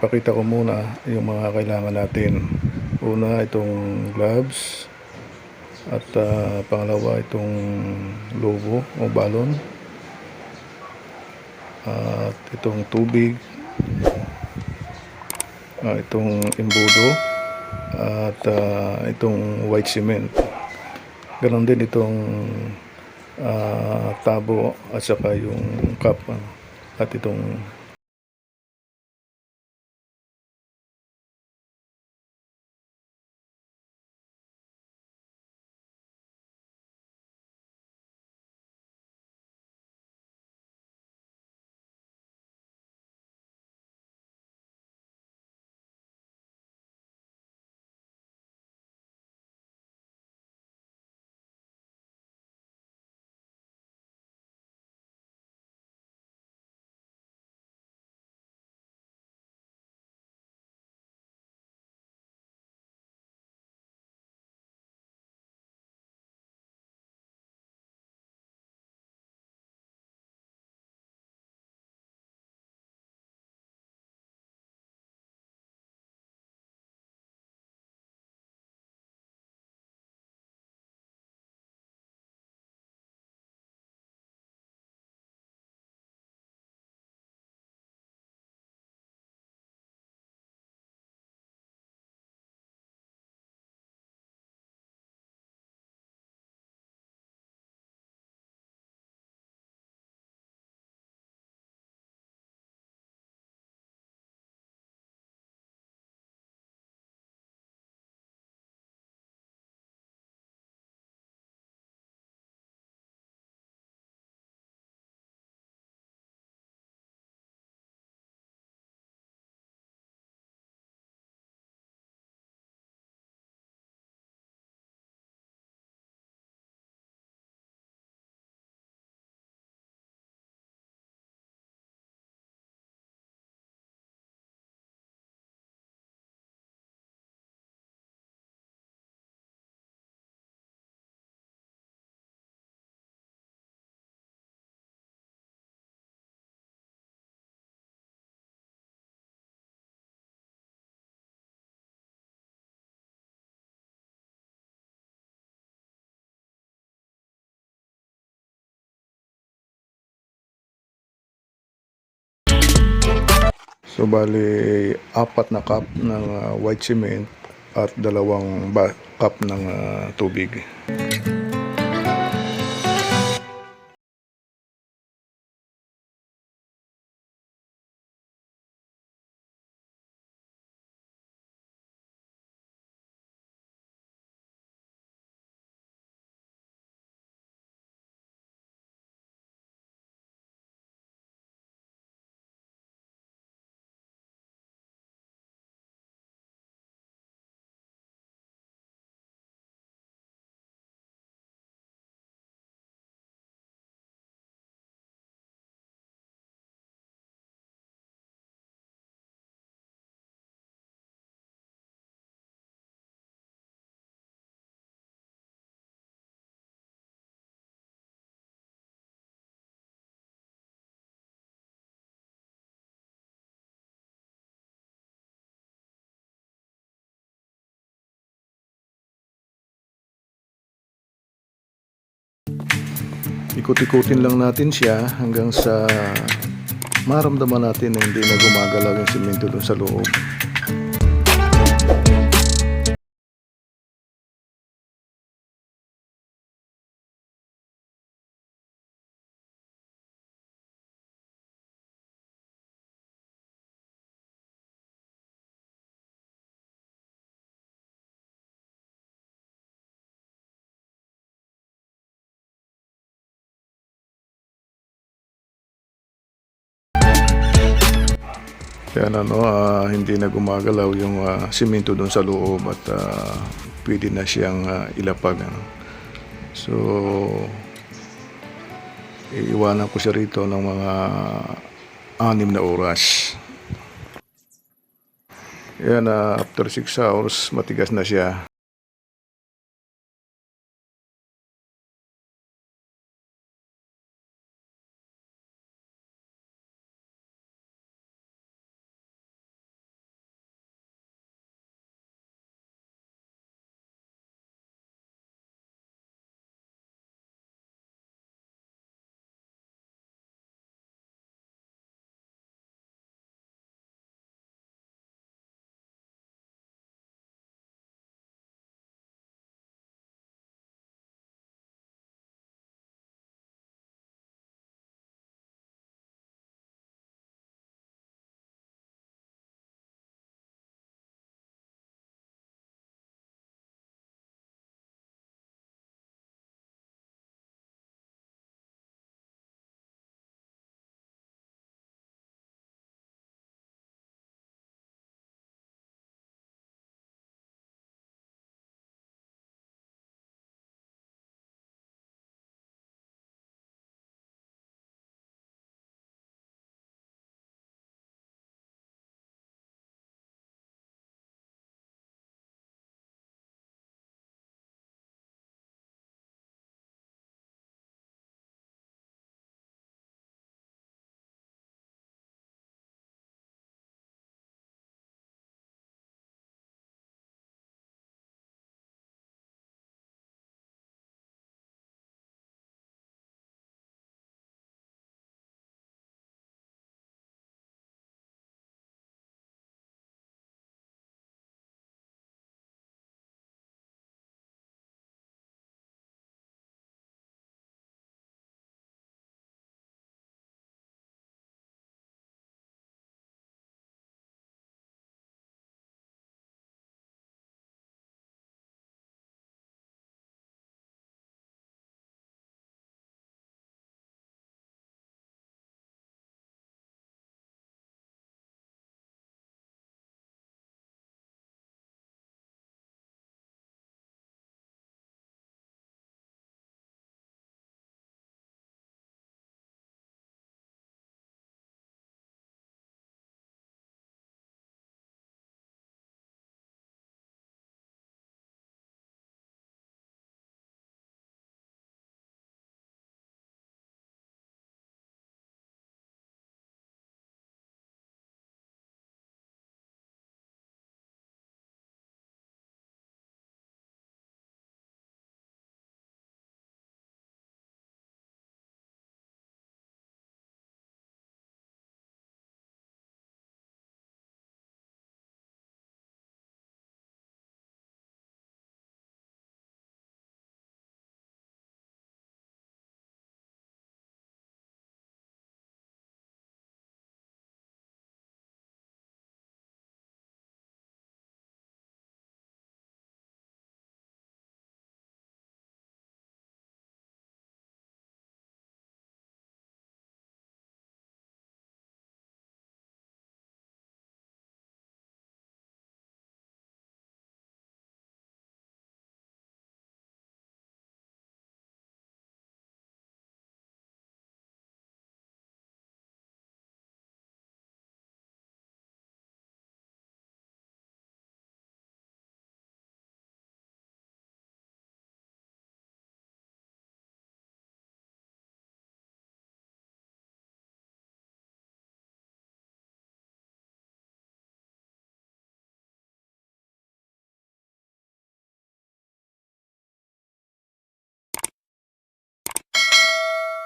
ipakita ko muna yung mga kailangan natin. Una, itong gloves. At pangalawa, itong logo o balon. At itong tubig. Itong embudo. At itong white cement. Ganon din itong tabo at saka yung cup. At itong so bali, 4 na cup ng white cement at 2 cup ng tubig. Ikot-ikutin lang natin siya hanggang sa maramdaman natin na hindi na gumagalaw yung simento dun sa loob. Kaya hindi na gumagalaw yung simento doon sa loob at pwede na siyang ilapag. So, iiwanan ko siya rito ng mga 6 na oras. Yan, after 6 hours, matigas na siya.